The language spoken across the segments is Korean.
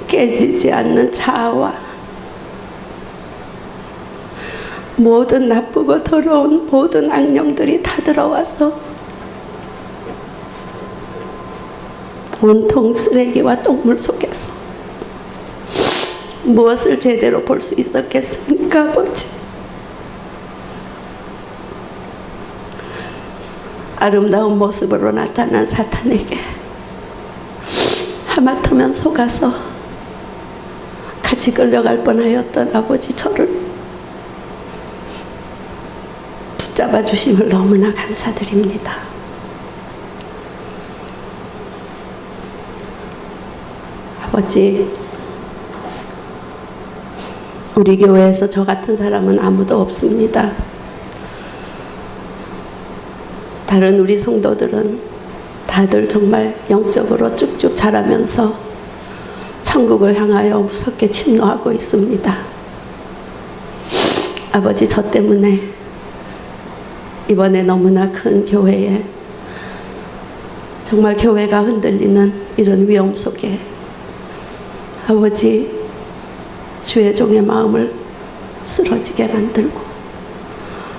깨지지 않는 자아와 모든 나쁘고 더러운 모든 악령들이 다 들어와서 온통 쓰레기와 똥물 속에서 무엇을 제대로 볼 수 있었겠습니까, 아버지? 아름다운 모습으로 나타난 사탄에게 하마터면 속아서 같이 끌려갈 뻔하였던 아버지 저를 붙잡아 주심을 너무나 감사드립니다. 아버지, 우리 교회에서 저 같은 사람은 아무도 없습니다. 다른 우리 성도들은 다들 정말 영적으로 쭉쭉 자라면서 천국을 향하여 무섭게 침노하고 있습니다. 아버지, 저 때문에 이번에 너무나 큰 교회에 정말 교회가 흔들리는 이런 위험 속에 아버지, 주의 종의 마음을 쓰러지게 만들고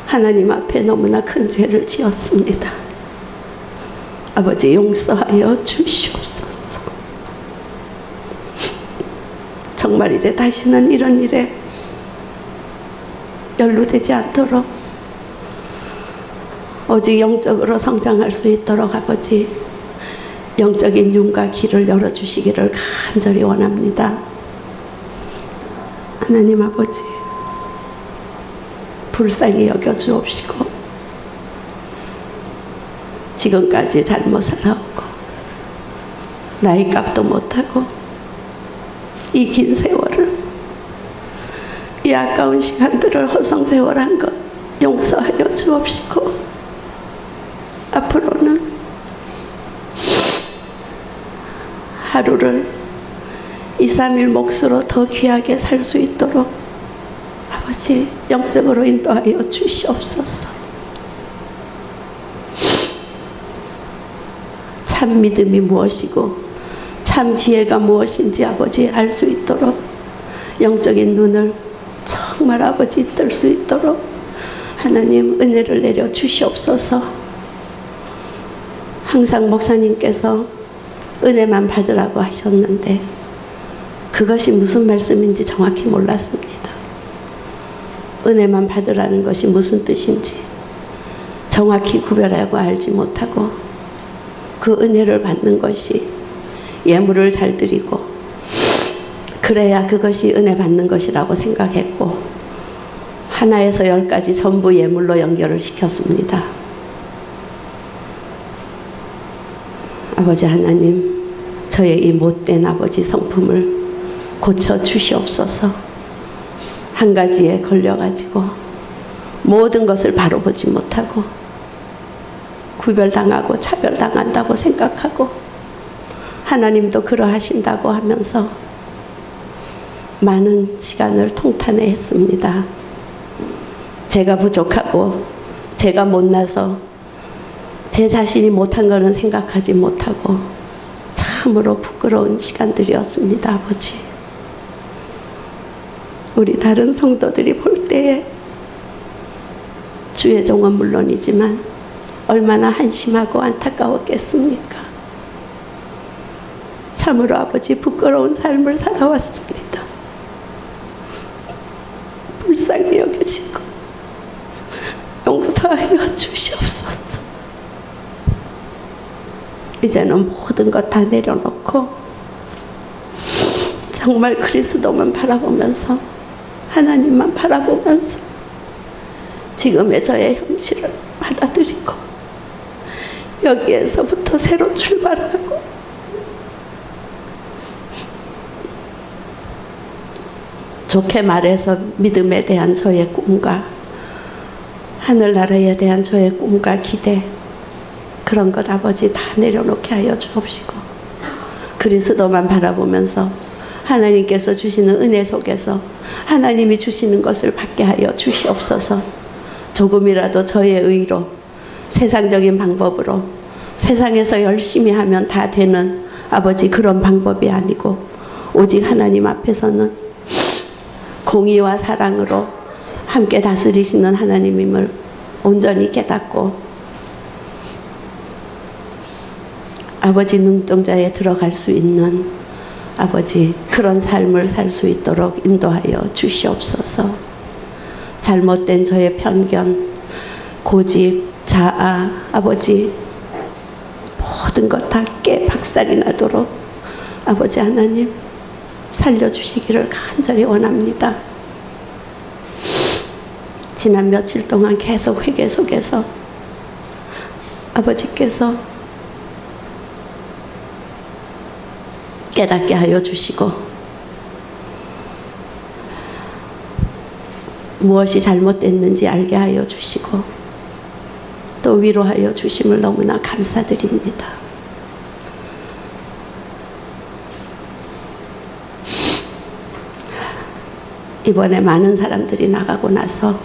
하나님 앞에 너무나 큰 죄를 지었습니다. 아버지, 용서하여 주시옵소서. 정말 이제 다시는 이런 일에 연루되지 않도록 오직 영적으로 성장할 수 있도록 아버지, 영적인 눈과 귀를 열어주시기를 간절히 원합니다. 하나님 아버지, 불쌍히 여겨주옵시고 지금까지 잘못 살아오고 나이 값도 못하고 이 긴 세월을, 이 아까운 시간들을 허송세월한 것 용서하여 주옵시고 앞으로는 하루를 2, 3일 몫으로 더 귀하게 살 수 있도록 아버지, 영적으로 인도하여 주시옵소서. 참 믿음이 무엇이고 참 지혜가 무엇인지 아버지 알 수 있도록 영적인 눈을 정말 아버지 뜰 수 있도록 하나님 은혜를 내려 주시옵소서. 항상 목사님께서 은혜만 받으라고 하셨는데 그것이 무슨 말씀인지 정확히 몰랐습니다. 은혜만 받으라는 것이 무슨 뜻인지 정확히 구별하고 알지 못하고 그 은혜를 받는 것이 예물을 잘 드리고 그래야 그것이 은혜 받는 것이라고 생각했고 하나에서 10까지 전부 예물로 연결을 시켰습니다. 아버지 하나님, 저의 이 못된 아버지 성품을 고쳐 주시옵소서. 한 가지에 걸려가지고 모든 것을 바로 보지 못하고 구별당하고 차별당한다고 생각하고 하나님도 그러하신다고 하면서 많은 시간을 통탄해 했습니다. 제가 부족하고 제가 못나서 제 자신이 못한 거는 생각하지 못하고 참으로 부끄러운 시간들이었습니다. 아버지, 우리 다른 성도들이 볼 때에 주의 종은 물론이지만 얼마나 한심하고 안타까웠겠습니까? 참으로 아버지 부끄러운 삶을 살아왔습니다. 불쌍히 여기시고 용서하여 주시옵소서. 이제는 모든 것 다 내려놓고 정말 그리스도만 바라보면서 하나님만 바라보면서 지금의 저의 현실을 받아들이고 여기에서부터 새로 출발하고 좋게 말해서 믿음에 대한 저의 꿈과 하늘나라에 대한 저의 꿈과 기대, 그런 것 아버지 다 내려놓게 하여 주옵시고 그리스도만 바라보면서 하나님께서 주시는 은혜 속에서 하나님이 주시는 것을 받게 하여 주시옵소서. 조금이라도 저의 의로, 세상적인 방법으로 세상에서 열심히 하면 다 되는 아버지 그런 방법이 아니고 오직 하나님 앞에서는 공의와 사랑으로 함께 다스리시는 하나님임을 온전히 깨닫고 아버지 눈동자에 들어갈 수 있는 아버지 그런 삶을 살 수 있도록 인도하여 주시옵소서. 잘못된 저의 편견, 고집, 자아, 아버지 모든 것 다 깨박살이 나도록 아버지 하나님 살려주시기를 간절히 원합니다. 지난 며칠 동안 계속 회개 속에서 아버지께서 깨닫게 하여 주시고 무엇이 잘못됐는지 알게 하여 주시고 또 위로하여 주심을 너무나 감사드립니다. 이번에 많은 사람들이 나가고 나서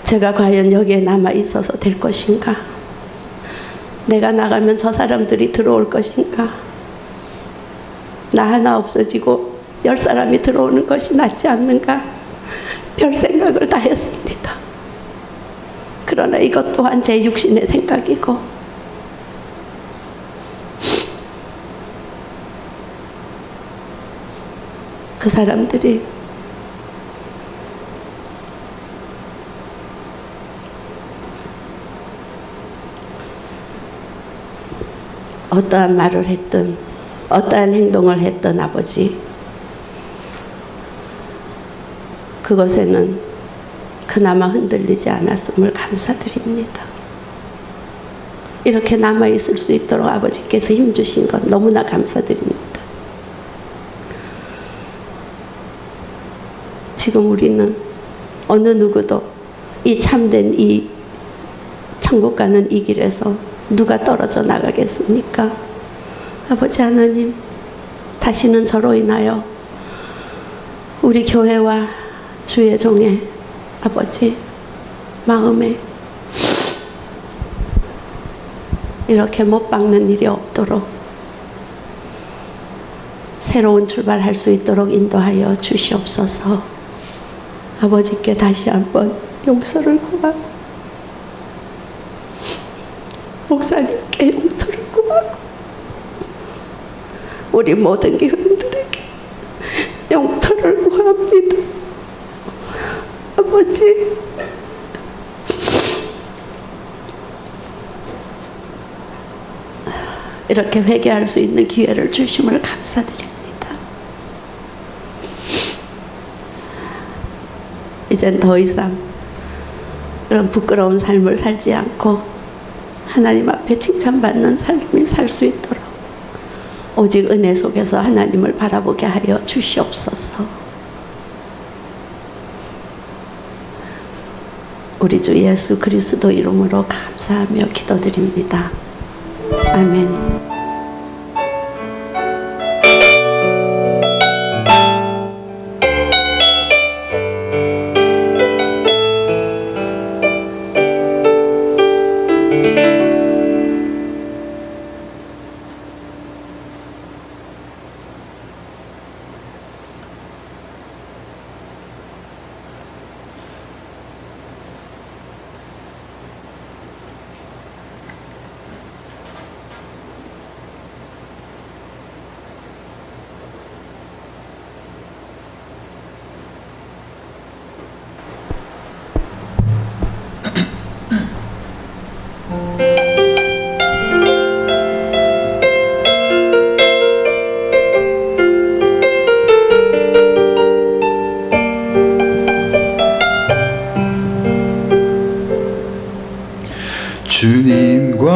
제가 과연 여기에 남아 있어서 될 것인가? 내가 나가면 저 사람들이 들어올 것인가? 나 하나 없어지고 10사람이 들어오는 것이 낫지 않는가? 별 생각을 다 했습니다. 그러나 이것 또한 제 육신의 생각이고 그 사람들이 어떠한 말을 했든 어떠한 행동을 했든 아버지 그것에는 그나마 흔들리지 않았음을 감사드립니다. 이렇게 남아있을 수 있도록 아버지께서 힘주신 것 너무나 감사드립니다. 지금 우리는 어느 누구도 이 참된 이 천국 가는 이 길에서 누가 떨어져 나가겠습니까? 아버지 하나님, 다시는 저로 인하여 우리 교회와 주의 종의 아버지 마음에 이렇게 못 박는 일이 없도록 새로운 출발할 수 있도록 인도하여 주시옵소서. 아버지께 다시 한번 용서를 구하고 목사님께 용서를 구하고 우리 모든 교인들에게 용서를 구합니다. 아버지, 이렇게 회개할 수 있는 기회를 주심을 감사드립니다. 이젠 더 이상 그런 부끄러운 삶을 살지 않고 하나님 앞에 칭찬받는 삶을 살 수 있도록 오직 은혜 속에서 하나님을 바라보게 하여 주시옵소서. 우리 주 예수 그리스도 이름으로 감사하며 기도드립니다. 아멘. 주님과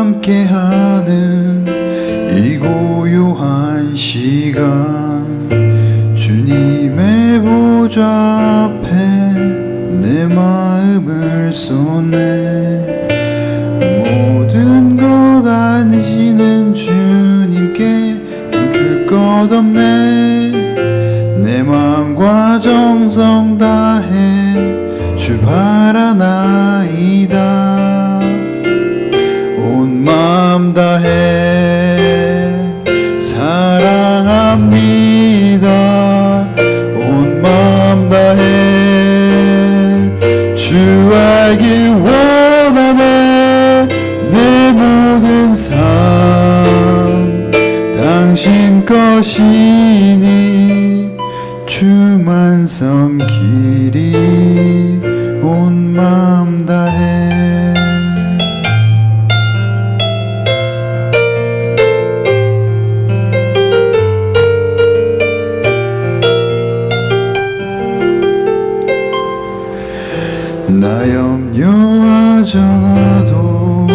함께하는 이 고요한 시간 주님의 보좌 앞에 내 마음을 쏟네 모든 것 아시는 주님께 멈출 것 없네 내 마음과 정성 다해 출발하나이다 온 마음 다해 사랑하네 사랑합니다. 온 마음 다해 주 알길 원하네. 내 모든 삶 당신 것이니 주만 섬기리 온 마음 다해. 나 염려하지 않아도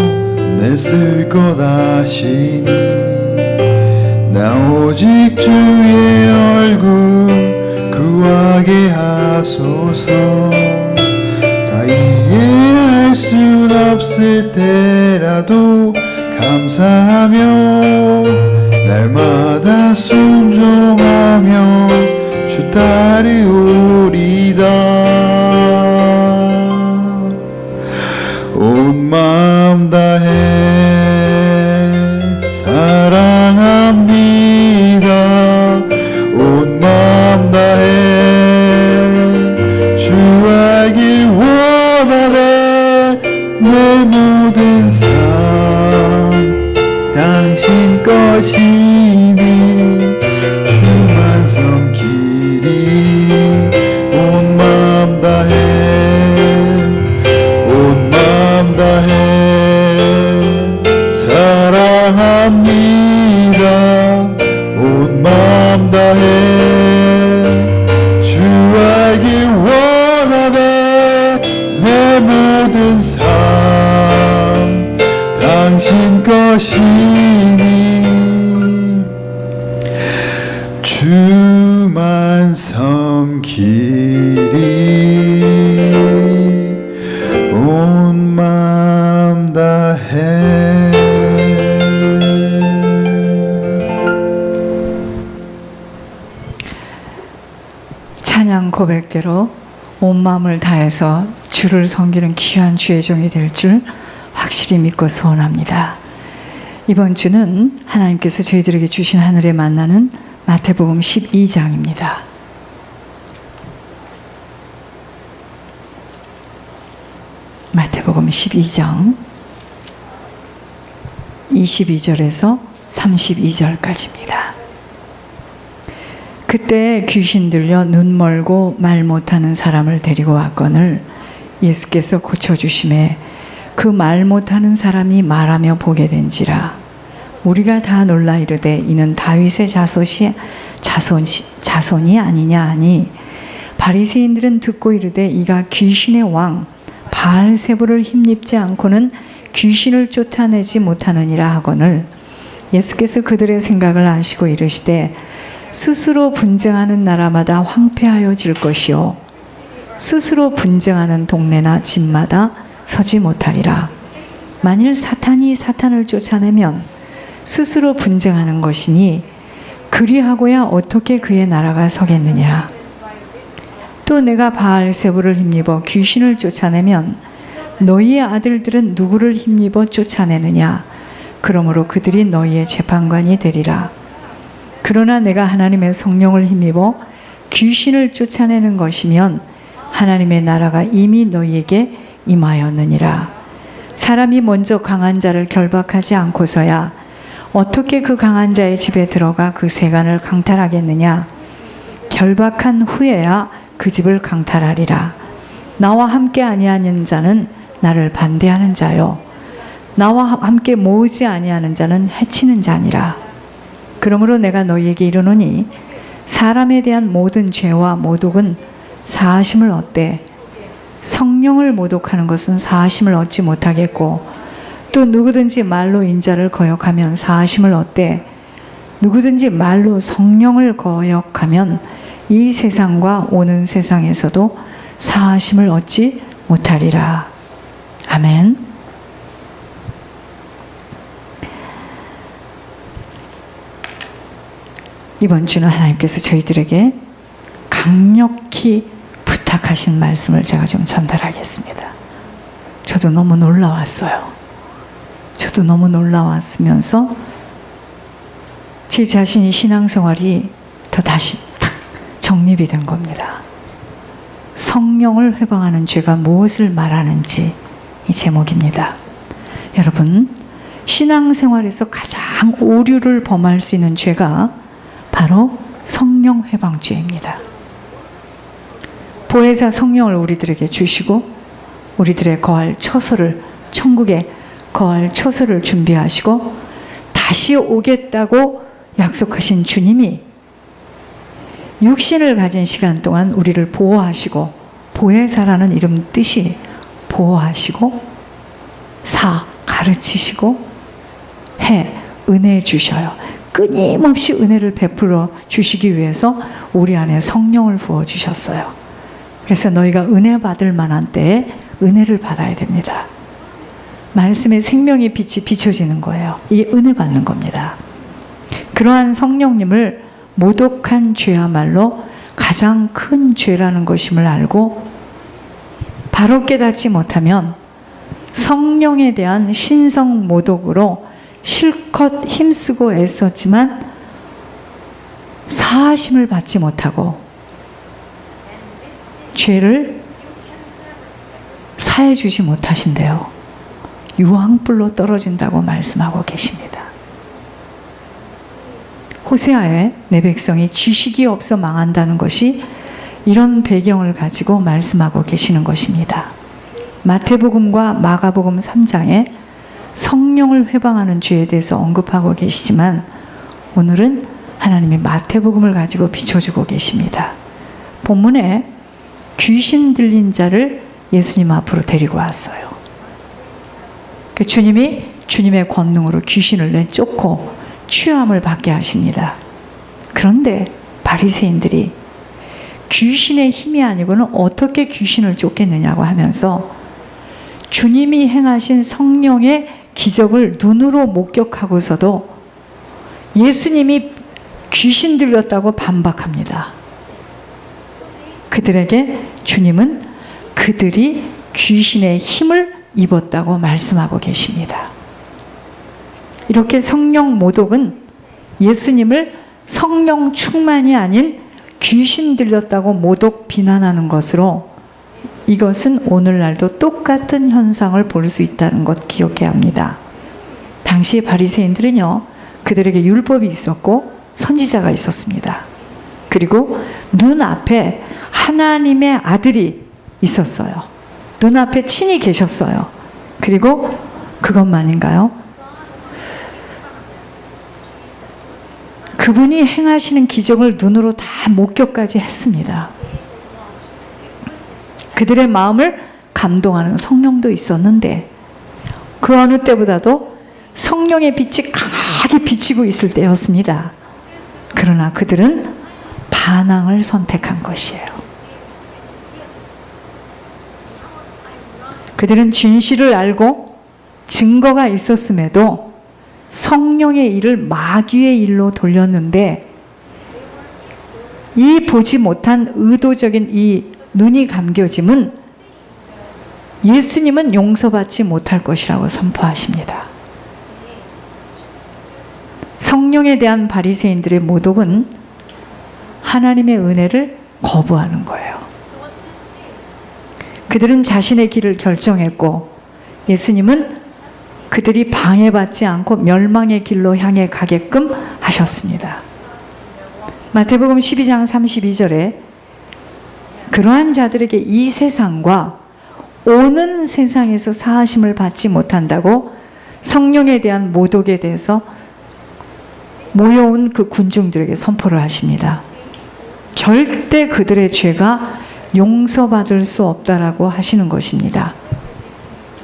내 쓸 것 아시니 나 오직 주의 얼굴 구하게 하소서. 다 이해할 순 없을 때라도 감사하며 날마다 순종하며 주 따르오리다. 온 마음 다해 사랑합니다. 온 마음 다해 주 알길 원하네. 내 모든 삶 당신 것이니 주만 섬기리 온 마음 다해. 온 마음 다해 사랑합니다. 온 마음 다해 주 알길 원하네. 내 모든 삶 당신 것이니 주만 섬기리 온 마음 다해. 찬양 고백대로 온 마음을 다해서 주를 섬기는 귀한 주의 종이 될 줄 확실히 믿고 소원합니다. 이번 주는 하나님께서 저희들에게 주신 하늘에 만나는 마태복음 12장입니다. 마태복음 12장 22절에서 32절까지입니다. 그때 귀신 들려 눈 멀고 말 못하는 사람을 데리고 왔거늘 예수께서 고쳐주심에 그 말 못하는 사람이 말하며 보게 된지라. 우리가 다 놀라 이르되 이는 다윗의 자손이 아니냐 하니 바리새인들은 듣고 이르되 이가 귀신의 왕 바알세불을 힘입지 않고는 귀신을 쫓아내지 못하느니라 하거늘 예수께서 그들의 생각을 아시고 이르시되 스스로 분쟁하는 나라마다 황폐하여질 것이요 스스로 분쟁하는 동네나 집마다 서지 못하리라. 만일 사탄이 사탄을 쫓아내면 스스로 분쟁하는 것이니 그리하고야 어떻게 그의 나라가 서겠느냐. 또 내가 바알세불을 힘입어 귀신을 쫓아내면 너희의 아들들은 누구를 힘입어 쫓아내느냐. 그러므로 그들이 너희의 재판관이 되리라. 그러나 내가 하나님의 성령을 힘입어 귀신을 쫓아내는 것이면 하나님의 나라가 이미 너희에게 임하였느니라. 사람이 먼저 강한 자를 결박하지 않고서야 어떻게 그 강한 자의 집에 들어가 그 세간을 강탈하겠느냐. 결박한 후에야 그 집을 강탈하리라. 나와 함께 아니하는 자는 나를 반대하는 자요 나와 함께 모으지 아니하는 자는 해치는 자니라. 그러므로 내가 너희에게 이르노니 사람에 대한 모든 죄와 모독은 사하심을 얻되 성령을 모독하는 것은 사하심을 얻지 못하겠고 또 누구든지 말로 인자를 거역하면 사하심을 얻되 누구든지 말로 성령을 거역하면 이 세상과 오는 세상에서도 사하심을 얻지 못하리라. 아멘. 이번 주는 하나님께서 저희들에게 강력히 부탁하신 말씀을 제가 좀 전달하겠습니다. 저도 너무 놀라웠어요. 저도 너무 놀라웠으면서 제 자신이 신앙생활이 더 다시 탁 정립이 된 겁니다. 성령을 회방하는 죄가 무엇을 말하는지 이 제목입니다. 여러분, 신앙생활에서 가장 오류를 범할 수 있는 죄가 바로 성령 회방죄입니다. 보혜사 성령을 우리들에게 주시고 우리들의 거할 처소를, 천국에 거할 처소를 준비하시고 다시 오겠다고 약속하신 주님이 육신을 가진 시간 동안 우리를 보호하시고, 보혜사라는 이름 뜻이 보호하시고 가르치시고 은혜 주셔요. 끊임없이 은혜를 베풀어 주시기 위해서 우리 안에 성령을 부어 주셨어요. 그래서 너희가 은혜 받을 만한 때에 은혜를 받아야 됩니다. 말씀의 생명의 빛이 비춰지는 거예요. 이 은혜 받는 겁니다. 그러한 성령님을 모독한 죄야말로 가장 큰 죄라는 것임을 알고 바로 깨닫지 못하면 성령에 대한 신성 모독으로 실컷 힘쓰고 애썼지만 사하심을 받지 못하고 죄를 사해 주지 못하신대요. 유황불로 떨어진다고 말씀하고 계십니다. 호세아에 내 백성이 지식이 없어 망한다는 것이 이런 배경을 가지고 말씀하고 계시는 것입니다. 마태복음과 마가복음 3장에 성령을 회방하는 죄에 대해서 언급하고 계시지만 오늘은 하나님이 마태복음을 가지고 비춰주고 계십니다. 본문에 귀신 들린 자를 예수님 앞으로 데리고 왔어요. 그 주님이 주님의 권능으로 귀신을 내쫓고 취함을 받게 하십니다. 그런데 바리새인들이 귀신의 힘이 아니고는 어떻게 귀신을 쫓겠느냐고 하면서 주님이 행하신 성령의 기적을 눈으로 목격하고서도 예수님이 귀신 들렸다고 반박합니다. 그들에게 주님은 그들이 귀신의 힘을 입었다고 말씀하고 계십니다. 이렇게 성령 모독은 예수님을 성령 충만이 아닌 귀신 들렸다고 모독 비난하는 것으로, 이것은 오늘날도 똑같은 현상을 볼 수 있다는 것 기억해야 합니다. 당시 바리새인들은요, 그들에게 율법이 있었고 선지자가 있었습니다. 그리고 눈앞에 하나님의 아들이 있었어요. 눈앞에 친히 계셨어요. 그리고 그것만인가요? 그분이 행하시는 기적을 눈으로 다 목격까지 했습니다. 그들의 마음을 감동하는 성령도 있었는데 그 어느 때보다도 성령의 빛이 강하게 비치고 있을 때였습니다. 그러나 그들은 반항을 선택한 것이에요. 그들은 진실을 알고 증거가 있었음에도 성령의 일을 마귀의 일로 돌렸는데, 이 보지 못한 의도적인 이 눈이 감겨짐은 예수님은 용서받지 못할 것이라고 선포하십니다. 성령에 대한 바리새인들의 모독은 하나님의 은혜를 거부하는 거예요. 그들은 자신의 길을 결정했고 예수님은 그들이 방해받지 않고 멸망의 길로 향해 가게끔 하셨습니다. 마태복음 12장 32절에 그러한 자들에게 이 세상과 오는 세상에서 사하심을 받지 못한다고 성령에 대한 모독에 대해서 모여온 그 군중들에게 선포를 하십니다. 절대 그들의 죄가 용서받을 수 없다라고 하시는 것입니다.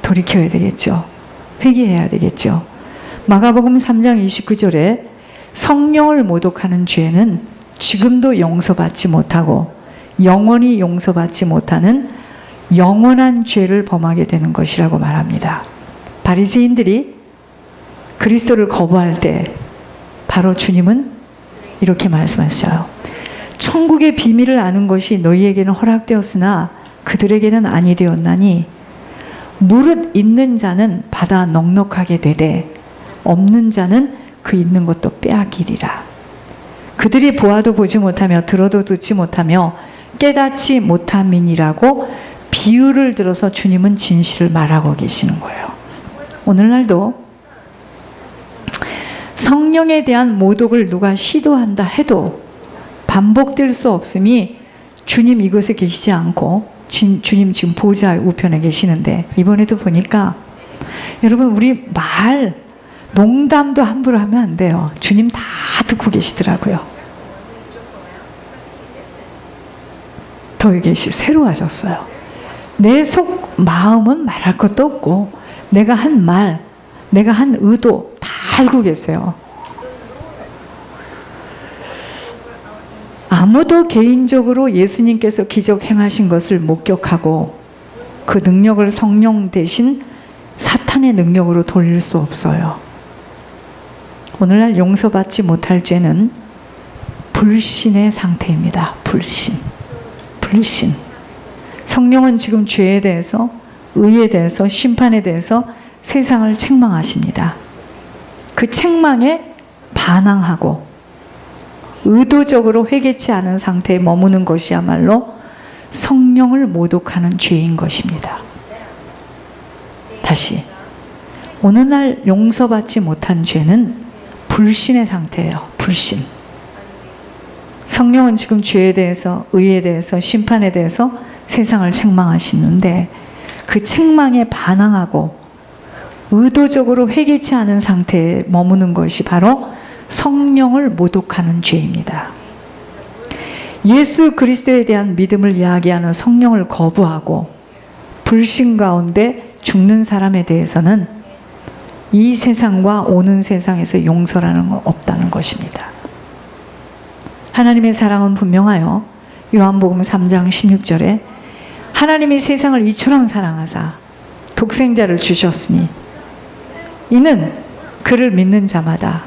돌이켜야 되겠죠. 회개해야 되겠죠. 마가복음 3장 29절에 성령을 모독하는 죄는 지금도 용서받지 못하고 영원히 용서받지 못하는 영원한 죄를 범하게 되는 것이라고 말합니다. 바리새인들이 그리스도를 거부할 때 바로 주님은 이렇게 말씀하셔요. 천국의 비밀을 아는 것이 너희에게는 허락되었으나 그들에게는 아니 되었나니 무릇 있는 자는 받아 넉넉하게 되되 없는 자는 그 있는 것도 빼앗기리라. 그들이 보아도 보지 못하며 들어도 듣지 못하며 깨닫지 못함이니라고 비유를 들어서 주님은 진실을 말하고 계시는 거예요. 오늘날도 성령에 대한 모독을 누가 시도한다 해도 반복될 수 없음이 주님 이곳에 계시지 않고 주님 지금 보좌 우편에 계시는데, 이번에도 보니까 여러분, 우리 말 농담도 함부로 하면 안 돼요. 주님 다 듣고 계시더라고요. 더 이게 새로워졌어요. 내 속 마음은 말할 것도 없고 내가 한 말, 내가 한 의도 다 알고 계세요. 아무도 개인적으로 예수님께서 기적 행하신 것을 목격하고 그 능력을 성령 대신 사탄의 능력으로 돌릴 수 없어요. 오늘날 용서받지 못할 죄는 불신의 상태입니다. 불신. 성령은 지금 죄에 대해서, 의에 대해서, 심판에 대해서 세상을 책망하십니다. 그 책망에 반항하고 의도적으로 회개치 않은 상태에 머무는 것이야말로 성령을 모독하는 죄인 것입니다. 다시, 오늘날 용서받지 못한 죄는 불신의 상태예요. 불신. 성령은 지금 죄에 대해서, 의에 대해서, 심판에 대해서 세상을 책망하시는데 그 책망에 반항하고 의도적으로 회개치 않은 상태에 머무는 것이 바로 성령을 모독하는 죄입니다. 예수 그리스도에 대한 믿음을 이야기하는 성령을 거부하고 불신 가운데 죽는 사람에 대해서는 이 세상과 오는 세상에서 용서라는 건 없다는 것입니다. 하나님의 사랑은 분명하여 요한복음 3장 16절에 하나님이 세상을 이처럼 사랑하사 독생자를 주셨으니 이는 그를 믿는 자마다